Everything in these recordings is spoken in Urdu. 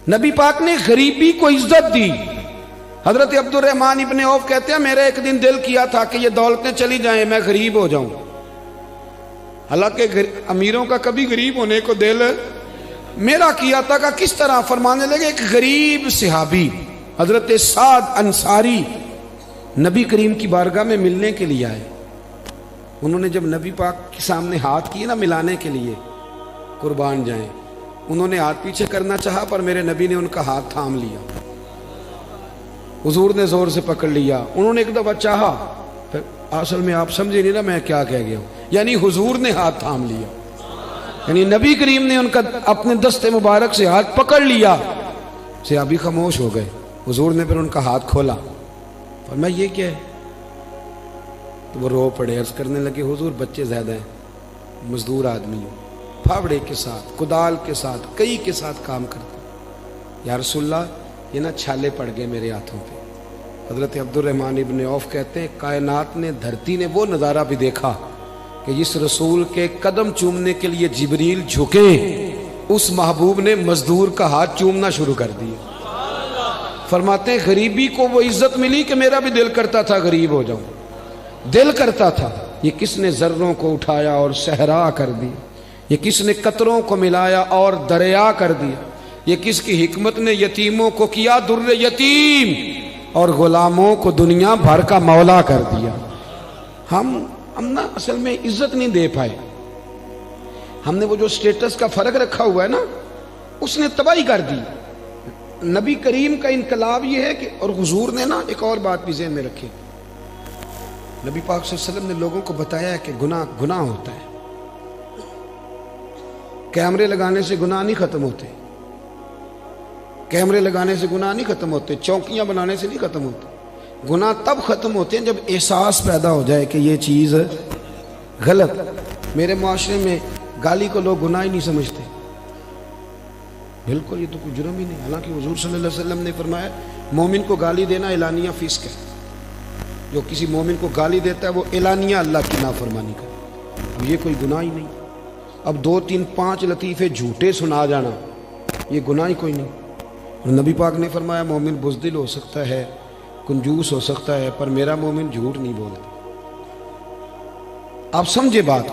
نبی پاک نے غریبی کو عزت دی. حضرت عبد الرحمن ابن عوف کہتے ہیں میرا ایک دن دل کیا تھا کہ یہ دولتیں چلی جائیں میں غریب ہو جاؤں. حالانکہ امیروں کا کبھی غریب ہونے کو دل میرا کیا تھا. کہ کس طرح؟ فرمانے لگے ایک غریب صحابی حضرت سعد انصاری نبی کریم کی بارگاہ میں ملنے کے لیے آئے. انہوں نے جب نبی پاک کے سامنے ہاتھ کیے نا ملانے کے لیے، قربان جائیں، انہوں نے ہاتھ پیچھے کرنا چاہا پر میرے نبی نے ان کا ہاتھ تھام لیا. حضور نے زور سے پکڑ لیا. انہوں نے ایک دفعہ چاہا، پھر اصل میں آپ سمجھے نہیں نا میں کیا کہہ گیا ہوں، یعنی حضور نے ہاتھ تھام لیا، یعنی نبی کریم نے ان کا اپنے دست مبارک سے ہاتھ پکڑ لیا. صحابی خاموش ہو گئے. حضور نے پھر ان کا ہاتھ کھولا. فرمایا یہ کیا ہے؟ تو وہ رو پڑے. عرض کرنے لگے حضور بچے زیادہ ہیں، مزدور آدمی ہوں، پھاوڑے کے ساتھ، کدال کے ساتھ، کئی کے ساتھ کام کرتے. یا رسول اللہ یہ نا چھالے پڑ گئے میرے ہاتھوں پہ. حضرت عبد الرحمن ابن عوف کہتے ہیں کائنات نے، دھرتی نے وہ نظارہ بھی دیکھا کہ جس رسول کے قدم چومنے کے لیے جبریل جھکے، اس محبوب نے مزدور کا ہاتھ چومنا شروع کر دیا. فرماتے ہیں غریبی کو وہ عزت ملی کہ میرا بھی دل کرتا تھا غریب ہو جاؤں، دل کرتا تھا. یہ کس نے ذروں کو اٹھایا اور صحرا کر دی، یہ کس نے قطروں کو ملایا اور دریا کر دیا، یہ کس کی حکمت نے یتیموں کو کیا در یتیم اور غلاموں کو دنیا بھر کا مولا کر دیا. ہم نا اصل میں عزت نہیں دے پائے. ہم نے وہ جو سٹیٹس کا فرق رکھا ہوا ہے نا، اس نے تباہی کر دی. نبی کریم کا انقلاب یہ ہے کہ، اور حضور نے نا ایک اور بات بھی ذہن میں رکھی، نبی پاک صلی اللہ علیہ وسلم نے لوگوں کو بتایا ہے کہ گناہ ہوتا ہے. کیمرے لگانے سے گناہ نہیں ختم ہوتے، کیمرے لگانے سے گناہ نہیں ختم ہوتے، چوکیاں بنانے سے نہیں ختم ہوتے. گناہ تب ختم ہوتے ہیں جب احساس پیدا ہو جائے کہ یہ چیز غلط. میرے معاشرے میں گالی کو لوگ گناہ ہی نہیں سمجھتے. بالکل یہ تو کوئی جرم ہی نہیں. حالانکہ حضور صلی اللہ علیہ وسلم نے فرمایا مومن کو گالی دینا اعلانیہ فسق ہے. جو کسی مومن کو گالی دیتا ہے وہ اعلانیہ اللہ کی نافرمانی کرتا ہے. اب یہ کوئی گناہ ہی نہیں. اب 2 3 5 لطیفے جھوٹے سنا جانا یہ گناہ ہی کوئی نہیں. اور نبی پاک نے فرمایا مومن بزدل ہو سکتا ہے، کنجوس ہو سکتا ہے، پر میرا مومن جھوٹ نہیں بولتا. آپ سمجھے بات.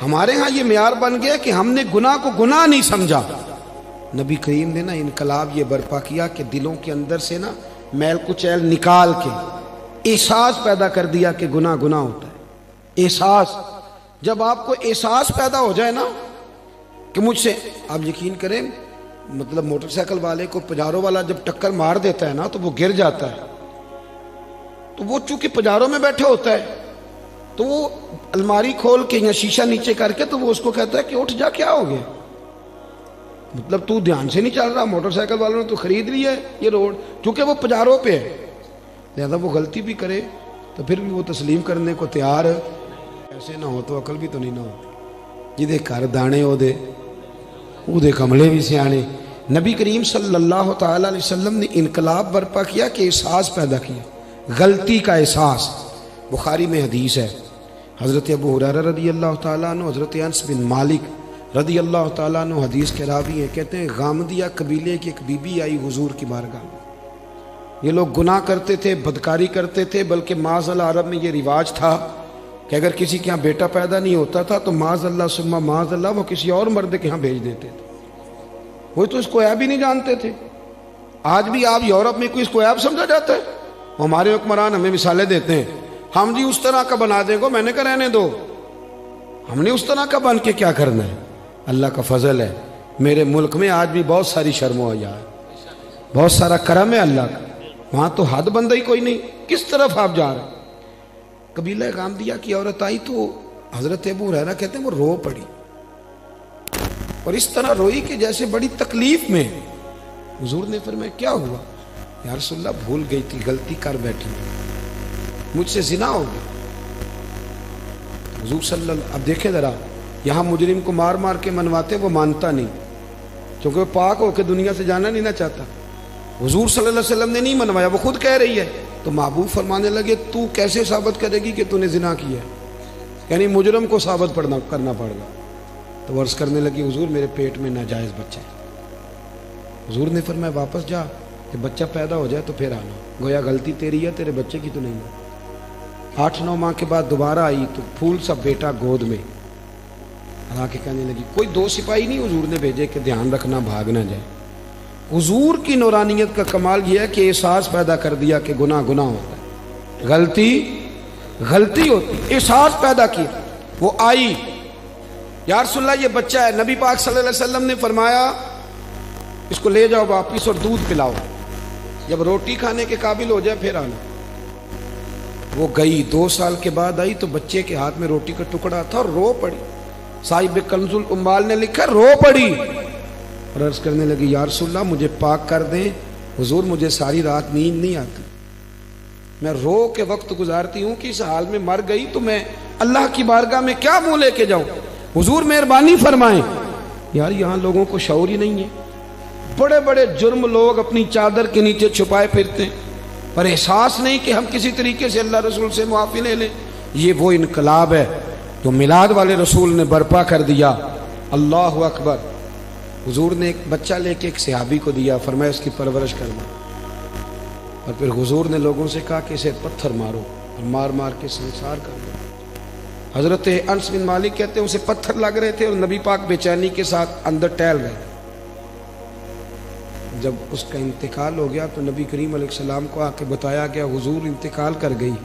ہمارے ہاں یہ معیار بن گیا کہ ہم نے گناہ کو گناہ نہیں سمجھا. نبی کریم نے نا انقلاب یہ برپا کیا کہ دلوں کے اندر سے نا میل کچیل نکال کے احساس پیدا کر دیا کہ گناہ ہوتا ہے. احساس، جب آپ کو احساس پیدا ہو جائے نا کہ مجھ سے، آپ یقین کریں مطلب موٹر سائیکل والے کو پجارو والا جب ٹکر مار دیتا ہے نا تو وہ گر جاتا ہے. تو وہ چونکہ پجاروں میں بیٹھے ہوتا ہے تو وہ الماری کھول کے یا شیشہ نیچے کر کے تو وہ اس کو کہتا ہے کہ اٹھ جا، کیا ہو گیا؟ مطلب تو دھیان سے نہیں چل رہا. موٹر سائیکل والوں نے تو خرید لی ہے یہ روڈ، کیونکہ وہ پجاروں پہ ہے. لہذا وہ غلطی بھی کرے تو پھر بھی وہ تسلیم کرنے کو تیار ہے. ایسے نہ ہو تو عقل بھی تو نہیں نہ ہوتی. جدے گھر دانے ہو دے کملے بھی سیانے. نبی کریم صلی اللہ تعالی علیہ وسلم نے انقلاب برپا کیا کہ احساس پیدا کیا، غلطی کا احساس. بخاری میں حدیث ہے، حضرت ابو ہریرہ رضی اللہ تعالیٰ عنہ، حضرت انس بن مالک رضی اللہ تعالیٰ عنہ حدیث کے راوی ہیں. کہتے ہیں غامدیہ قبیلے کی ایک بی بی آئی حضور کی بارگاہ میں. یہ لوگ گناہ کرتے تھے، بدکاری کرتے تھے، بلکہ معاذ اللہ عرب میں یہ رواج تھا کہ اگر کسی کے ہاں بیٹا پیدا نہیں ہوتا تھا تو معاذ اللہ ثم معاذ اللہ وہ کسی اور مرد کے ہاں بھیج دیتے تھے. وہ تو اس کو عیب ہی نہیں جانتے تھے. آج بھی آپ یورپ میں کوئی اس کو عیب سمجھا جاتا ہے. ہمارے حکمران ہمیں مثالیں دیتے ہیں، ہم جی اس طرح کا بنا دیں گے. میں نے کہا رہنے دو، ہم نے اس طرح کا بن کے کیا کرنا ہے. اللہ کا فضل ہے میرے ملک میں آج بھی بہت ساری شرم و حیا ہے، بہت سارا کرم ہے اللہ کا. وہاں تو حد بندہ ہی کوئی نہیں. کس طرف آپ جا رہے ہیں؟ قبیلہ غامدیہ کی عورت آئی تو حضرت ابو ہریرہ کہتے ہیں وہ رو پڑی، اور اس طرح روئی کہ جیسے بڑی تکلیف میں. حضور نے فرمایا کیا ہوا؟ یا رسول اللہ بھول گئی تھی، غلطی کر بیٹھی، مجھ سے زنا ہو گیا. حضور صلی اللہ، اب دیکھیں ذرا، یہاں مجرم کو مار مار کے منواتے وہ مانتا نہیں کیونکہ وہ پاک ہو کے دنیا سے جانا نہیں نہ چاہتا. حضور صلی اللہ علیہ وسلم نے نہیں منوایا، وہ خود کہہ رہی ہے. تو محبوب فرمانے لگے تو کیسے ثابت کرے گی کہ تو نے زنا کیا ہے؟ یعنی مجرم کو ثابت کرنا پڑ گا. تو عرض کرنے لگی حضور میرے پیٹ میں ناجائز بچہ ہے. حضور نے فرمایا واپس جا کہ بچہ پیدا ہو جائے تو پھر آنا، گویا غلطی تیری ہے، تیرے بچے کی تو نہیں ہے۔ 8-9 ماہ کے بعد دوبارہ آئی تو پھول سا بیٹا گود میں، حالانکہ کہنے لگی کوئی 2 سپاہی نہیں حضور نے بھیجے کہ دھیان رکھنا بھاگ نہ جائے۔ حضور کی نورانیت کا کمال یہ ہے کہ احساس پیدا کر دیا کہ گناہ گناہ ہوتا ہے، غلطی غلطی ہوتی، احساس پیدا کیا۔ وہ آئی، یا رسول اللہ یہ بچہ ہے، نبی پاک صلی اللہ علیہ وسلم نے فرمایا اس کو لے جاؤ واپس اور دودھ پلاؤ، جب روٹی کھانے کے قابل ہو جائے پھر آنا۔ وہ گئی، 2 سال کے بعد آئی تو بچے کے ہاتھ میں روٹی کا ٹکڑا تھا اور رو پڑی۔ صاحب کنز الاموال نے لکھا رو پڑی اور عرض کرنے لگی یا رسول اللہ مجھے پاک کر دیں، حضور مجھے ساری رات نیند نہیں آتی، میں رو کے وقت گزارتی ہوں کہ اس حال میں مر گئی تو میں اللہ کی بارگاہ میں کیا منہ لے کے جاؤں، حضور مہربانی فرمائیں۔ یار یہاں لوگوں کو شعور ہی نہیں ہے، بڑے بڑے جرم لوگ اپنی چادر کے نیچے چھپائے پھرتے ہیں، پر احساس نہیں کہ ہم کسی طریقے سے اللہ رسول سے معافی لے لیں۔ یہ وہ انقلاب ہے جو میلاد والے رسول نے برپا کر دیا۔ اللہ اکبر۔ حضور نے ایک بچہ لے کے ایک صحابی کو دیا، فرمایا اس کی پرورش کرنا، اور پھر حضور نے لوگوں سے کہا کہ اسے پتھر مارو اور مار مار کے سنسار کر دو۔ حضرت انس بن مالک کہتے ہیں اسے پتھر لگ رہے تھے اور نبی پاک بے چینی کے ساتھ اندر ٹہل رہے تھے۔ جب اس کا انتقال ہو گیا تو نبی کریم علیہ السلام کو آ کے بتایا گیا حضور انتقال کر گئی۔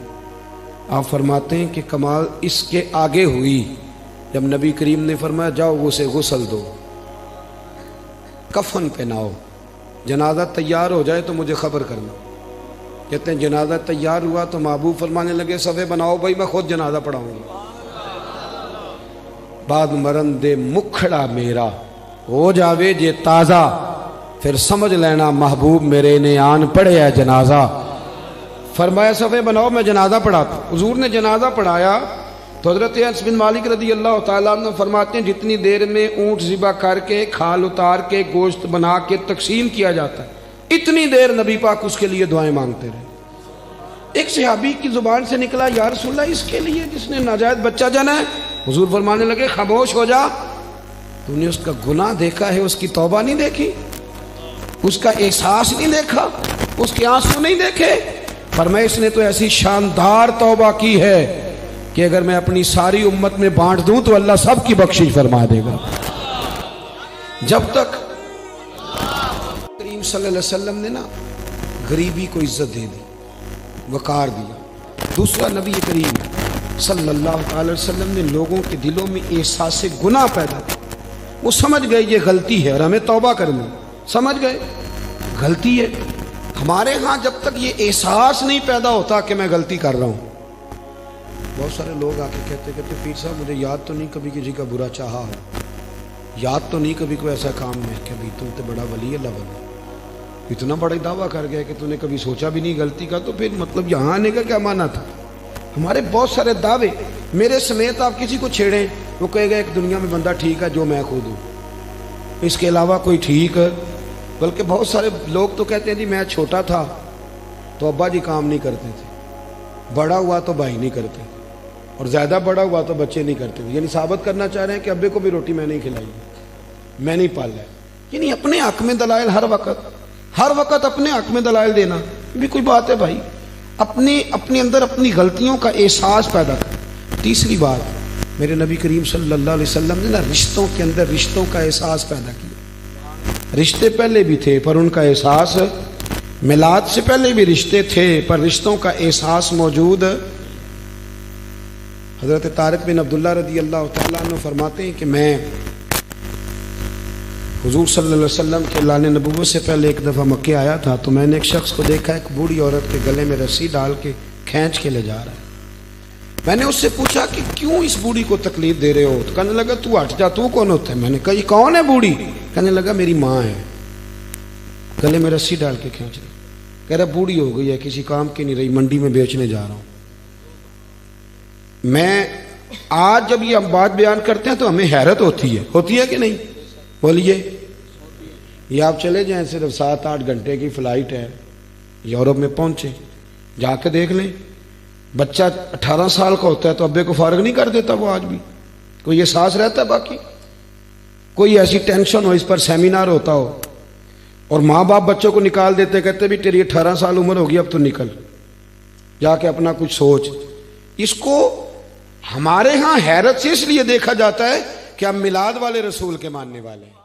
آپ فرماتے ہیں کہ کمال اس کے آگے ہوئی جب نبی کریم نے فرمایا جاؤ اسے غسل دو، کفن پہناؤ، جنازہ تیار ہو جائے تو مجھے خبر کرنا۔ کہتے ہیں جنازہ تیار ہوا تو محبوب فرمانے لگے صفے بناؤ بھائی میں خود جنازہ پڑھاؤں گا۔ بعد مرن دے مکھڑا میرا ہو جاوے جے تازہ، پھر سمجھ لینا محبوب میرے نے آن پڑھے ہے جنازہ۔ فرمایا صفے بناؤ میں جنازہ پڑھاتا۔ حضور نے جنازہ پڑھایا تو حضرت انس بن مالک رضی اللہ تعالیٰ عنہ فرماتے ہیں جتنی دیر میں اونٹ ذبح کر کے کھال اتار کے گوشت بنا کے تقسیم کیا جاتا ہے اتنی دیر نبی پاک اس کے لیے دعائیں مانگتے رہے۔ ایک صحابی کی زبان سے نکلا یا رسول اللہ اس کے لیے جس نے ناجائز بچہ جنا ہے، حضور فرمانے لگے خاموش ہو جا، تو نے اس کا گناہ دیکھا ہے، اس کی توبہ نہیں دیکھی، اس کا احساس نہیں دیکھا، اس کے آنسو نہیں دیکھے؟ فرمایا اس نے تو ایسی شاندار توبہ کی ہے کہ اگر میں اپنی ساری امت میں بانٹ دوں تو اللہ سب کی بخشش فرما دے گا۔ جب تک کریم صلی اللہ علیہ وسلم نے نا غریبی کو عزت دے دی، وقار دیا۔ دوسرا نبی کریم صلی اللہ علیہ وسلم نے لوگوں کے دلوں میں احساس گناہ پیدا کیا، وہ سمجھ گئے یہ غلطی ہے اور ہمیں توبہ کرنی، سمجھ گئے غلطی ہے۔ ہمارے ہاں جب تک یہ احساس نہیں پیدا ہوتا کہ میں غلطی کر رہا ہوں، بہت سارے لوگ آ کے کہتے پیر صاحب مجھے یاد تو نہیں کبھی کسی کا برا چاہا ہو، یاد تو نہیں کبھی کوئی ایسا کام میں کہ بھی تم تو بڑا ولی اللہ بنا، اتنا بڑا دعویٰ کر گیا کہ تو نے کبھی سوچا بھی نہیں غلطی کا، تو پھر مطلب یہاں آنے کا کیا معنی تھا؟ ہمارے بہت سارے دعوے، میرے سمیت آپ کسی کو چھیڑیں وہ کہے گا ایک دنیا میں بندہ ٹھیک ہے جو میں خود ہوں، اس کے علاوہ کوئی ٹھیک ہے۔ بلکہ بہت سارے لوگ تو کہتے ہیں جی میں چھوٹا تھا تو ابا جی کام نہیں کرتے تھے، بڑا ہوا تو بھائی نہیں کرتے، اور زیادہ بڑا ہوا تو بچے نہیں کرتے تھے، یعنی ثابت کرنا چاہ رہے ہیں کہ ابے کو بھی روٹی میں نہیں کھلائی، میں نہیں پالا ہے۔ یعنی اپنے حق میں دلائل ہر وقت اپنے حق میں دلائل دینا بھی کوئی بات ہے بھائی؟ اپنے اندر اپنی غلطیوں کا احساس پیدا کر۔ تیسری بات میرے نبی کریم صلی اللہ علیہ وسلم نے نا رشتوں کے اندر رشتوں کا احساس پیدا کیا۔ رشتے پہلے بھی تھے پر ان کا احساس، میلاد سے پہلے بھی رشتے تھے پر رشتوں کا احساس موجود۔ حضرت طارق بن عبداللہ رضی اللہ تعالیٰ عنہ فرماتے ہیں کہ میں حضور صلی اللہ علیہ وسلم کے اعلان نبوت سے پہلے ایک دفعہ مکے آیا تھا تو میں نے ایک شخص کو دیکھا ایک بوڑھی عورت کے گلے میں رسی ڈال کے کھینچ کے لے جا رہا ہے۔ میں نے اس سے پوچھا کہ کیوں اس بوڑھی کو تکلیف دے رہے ہو؟ تو کہنے لگا تو ہٹ جا، تو کون ہوتا ہے؟ میں نے کہا یہ کون ہے بوڑھی؟ کہنے لگا میری ماں ہے، گلے میں رسی ڈال کے کھینچ رہی، کہہ رہا بوڑھی ہو گئی ہے کسی کام کی نہیں رہی، منڈی میں بیچنے جا رہا ہوں۔ میں آج جب یہ ہم بات بیان کرتے ہیں تو ہمیں حیرت ہوتی ہے کہ نہیں؟ بولیے، یہ آپ چلے جائیں صرف 7-8 گھنٹے کی فلائٹ ہے، یورپ میں پہنچے، جا کے دیکھ لیں بچہ 18 سال کا ہوتا ہے تو ابے کو فارغ نہیں کر دیتا، وہ آج بھی کوئی احساس رہتا ہے؟ باقی کوئی ایسی ٹینشن ہو، اس پر سیمینار ہوتا ہو، اور ماں باپ بچوں کو نکال دیتے، کہتے بھی تیری 18 سال عمر ہوگی، اب تو نکل جا کے اپنا کچھ سوچ۔ اس کو ہمارے ہاں حیرت سے اس لیے دیکھا جاتا ہے کہ ہم میلاد والے رسول کے ماننے والے ہیں۔